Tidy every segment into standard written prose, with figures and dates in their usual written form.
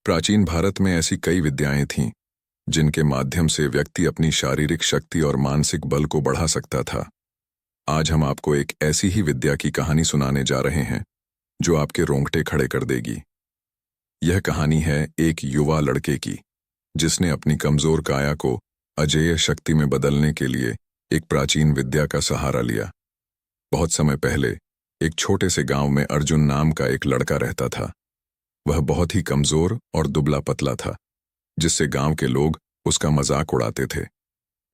प्राचीन भारत में ऐसी कई विद्याएं थीं जिनके माध्यम से व्यक्ति अपनी शारीरिक शक्ति और मानसिक बल को बढ़ा सकता था। आज हम आपको एक ऐसी ही विद्या की कहानी सुनाने जा रहे हैं जो आपके रोंगटे खड़े कर देगी। यह कहानी है एक युवा लड़के की जिसने अपनी कमजोर काया को अजेय शक्ति में बदलने के लिए एक प्राचीन विद्या का सहारा लिया। बहुत समय पहले एक छोटे से गांव में अर्जुन नाम का एक लड़का रहता था। वह बहुत ही कमजोर और दुबला पतला था, जिससे गांव के लोग उसका मजाक उड़ाते थे।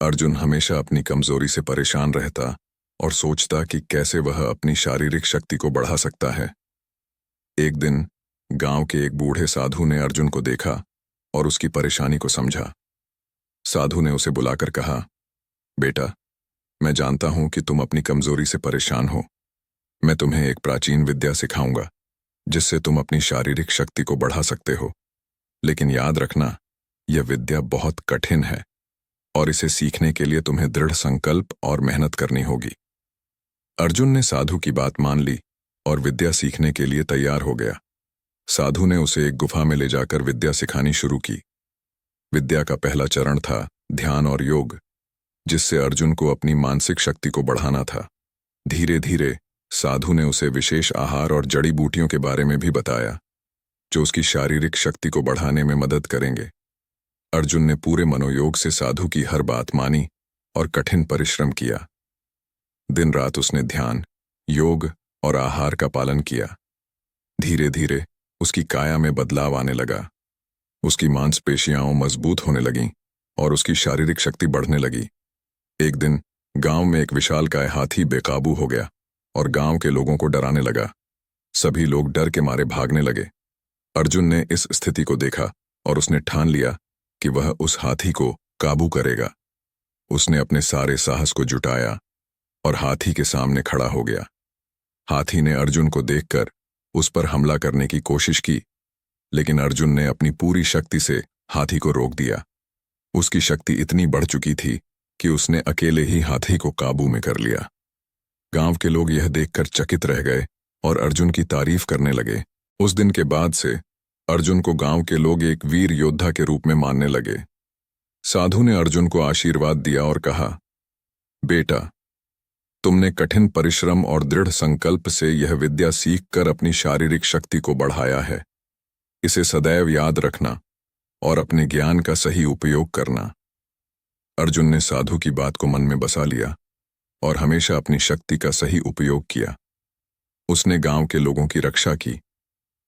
अर्जुन हमेशा अपनी कमजोरी से परेशान रहता और सोचता कि कैसे वह अपनी शारीरिक शक्ति को बढ़ा सकता है। एक दिन गांव के एक बूढ़े साधु ने अर्जुन को देखा और उसकी परेशानी को समझा। साधु ने उसे बुलाकर कहा, बेटा, मैं जानता हूं कि तुम अपनी कमजोरी से परेशान हो। मैं तुम्हें एक प्राचीन विद्या सिखाऊंगा जिससे तुम अपनी शारीरिक शक्ति को बढ़ा सकते हो। लेकिन याद रखना, यह विद्या बहुत कठिन है और इसे सीखने के लिए तुम्हें दृढ़ संकल्प और मेहनत करनी होगी। अर्जुन ने साधु की बात मान ली और विद्या सीखने के लिए तैयार हो गया। साधु ने उसे एक गुफा में ले जाकर विद्या सिखानी शुरू की। विद्या का पहला चरण था ध्यान और योग, जिससे अर्जुन को अपनी मानसिक शक्ति को बढ़ाना था। धीरे धीरे साधु ने उसे विशेष आहार और जड़ी बूटियों के बारे में भी बताया जो उसकी शारीरिक शक्ति को बढ़ाने में मदद करेंगे। अर्जुन ने पूरे मनोयोग से साधु की हर बात मानी और कठिन परिश्रम किया। दिन रात उसने ध्यान, योग और आहार का पालन किया। धीरे धीरे उसकी काया में बदलाव आने लगा। उसकी मांसपेशियां मजबूत होने लगीं और उसकी शारीरिक शक्ति बढ़ने लगी। एक दिन गांव में एक विशालकाय हाथी बेकाबू हो गया और गांव के लोगों को डराने लगा। सभी लोग डर के मारे भागने लगे। अर्जुन ने इस स्थिति को देखा और उसने ठान लिया कि वह उस हाथी को काबू करेगा। उसने अपने सारे साहस को जुटाया और हाथी के सामने खड़ा हो गया। हाथी ने अर्जुन को देखकर उस पर हमला करने की कोशिश की, लेकिन अर्जुन ने अपनी पूरी शक्ति से हाथी को रोक दिया। उसकी शक्ति इतनी बढ़ चुकी थी कि उसने अकेले ही हाथी को काबू में कर लिया। गांव के लोग यह देखकर चकित रह गए और अर्जुन की तारीफ करने लगे। उस दिन के बाद से अर्जुन को गांव के लोग एक वीर योद्धा के रूप में मानने लगे। साधु ने अर्जुन को आशीर्वाद दिया और कहा, बेटा, तुमने कठिन परिश्रम और दृढ़ संकल्प से यह विद्या सीखकर अपनी शारीरिक शक्ति को बढ़ाया है। इसे सदैव याद रखना और अपने ज्ञान का सही उपयोग करना। अर्जुन ने साधु की बात को मन में बसा लिया और हमेशा अपनी शक्ति का सही उपयोग किया। उसने गांव के लोगों की रक्षा की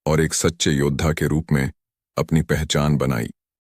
और एक सच्चे योद्धा के रूप में अपनी पहचान बनाई।